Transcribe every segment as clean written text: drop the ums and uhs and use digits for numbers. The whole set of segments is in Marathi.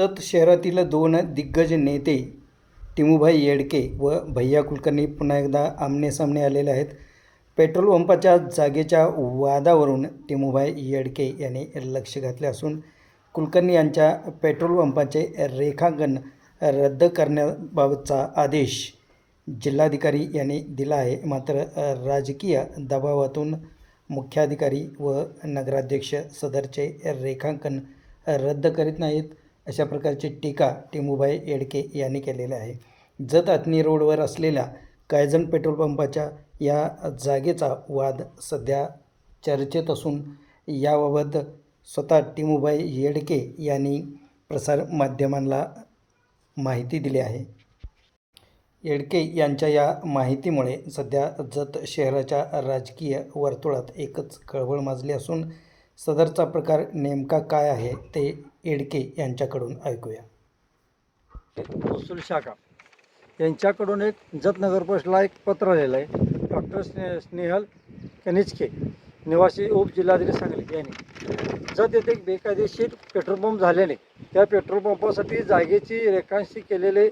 जत शहरातील दोन दिग्गज नेते टिमूभाई येडके व भैया कुलकर्णी पुन्हा एकदा आमनेसामने आलेले आहेत. पेट्रोल पंपाच्या जागेच्या वादावरून टिमूभाई येडके यांनी लक्ष घातले असून कुलकर्णी यांच्या पेट्रोल पंपाचे रेखांकन रद्द करण्याबाबतचा आदेश जिल्हाधिकारी यांनी दिला आहे. मात्र राजकीय दबावातून मुख्याधिकारी व नगराध्यक्ष सदरचे रेखांकन रद्द करीत नाहीत, अशा प्रकारची टीका टिमूभाई येडके यांनी केलेली आहे. जत अथणी रोडवर असलेल्या कायझन पेट्रोल पंपाच्या या जागेचा वाद सध्या चर्चेत असून याबाबत स्वतः टिमूभाई येडके यांनी प्रसारमाध्यमांना माहिती दिली आहे. येडके यांच्या या माहितीमुळे सध्या जत शहराच्या राजकीय वर्तुळात एकच खळबळ माजली असून सदरचा प्रकार नेमका काय आहे ते येडके यांच्याकडून ऐकूया. महसूल शाखा यांच्याकडून एक जत नगर परिषदेला एक पत्र आलेलं आहे. डॉक्टर स्नेहल कनिचके निवासी उपजिल्हाधिकारी सांगली यांनी जत येथे एक बेकायदेशीर पेट्रोल पंप झाल्याने त्या पेट्रोल पंपासाठी जागेची रेखांशी केलेले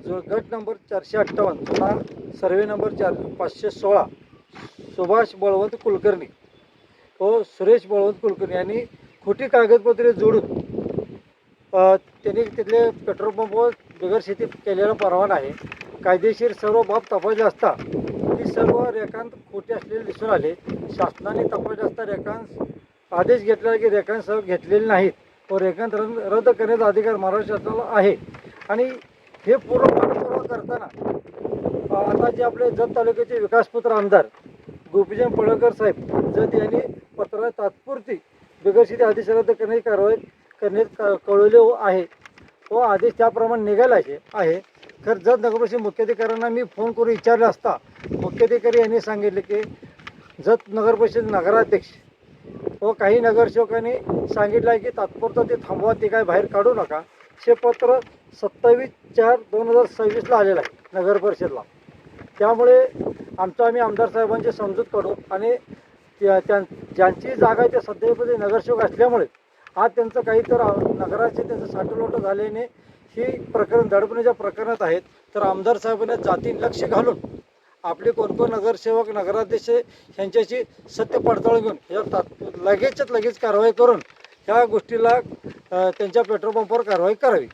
जो गट नंबर 458 जुना सर्वे नंबर 516 सुभाष बळवंत कुलकर्णी व सुरेश बळवंत कुलकर्णी यांनी खोटी कागदपत्रे जोडून त्यांनी तिथले पेट्रोल पंपवर बिगर शेती केलेला परवाना आहे. कायदेशीर सर्व बाब तपासले असता ती सर्व रेखांत खोटे असलेले दिसून आले. शासनाने तपासले असता रेखांश आदेश घेतला की रेखांश घेतलेले नाहीत व रेखांत रद्द करण्याचा अधिकार महाराष्ट्र शासनाला आहे. आणि हे पूर्ण पाठपुरावा करताना आता जे आपले जत तालुक्याचे विकासपुत्र आमदार गोपीचंद पडळकर साहेब जत यांनी पत्रात तात्पुरती बिगरशेती आदेश रद्द करण्याची कारवाई करण्यात कळवले आहे व आदेश त्याप्रमाणे निघालाचे आहे. तर जत नगरपरिषद मुख्याधिकाऱ्यांना मी फोन करून विचारले असता मुख्याधिकारी यांनी सांगितले की जत नगरपरिषद नगराध्यक्ष व काही नगरसेवकांनी सांगितलं आहे की तात्पुरता ते थांबवा, ते काय बाहेर काढू नका. हे पत्र 27/4/2026ला आलेलं आहे नगरपरिषदला. त्यामुळे आम्ही आमदार साहेबांची समजूत काढू आणि ज्यांची जागा आहे त्या सध्यामध्ये नगरसेवक असल्यामुळे आज त्यांचं काहीतरी नगराचे त्यांचं साठलोट झाल्याने ही प्रकरण दडपण्याच्या प्रकरणात आहेत. तर आमदार साहेबांनी जाती लक्ष घालून आपले कोणकोण नगरसेवक नगराध्यक्ष यांच्याशी सत्य पडताळून घेऊन या लगेच कारवाई करून ह्या गोष्टीला त्यांच्या पेट्रोल पंपावर कारवाई करावी.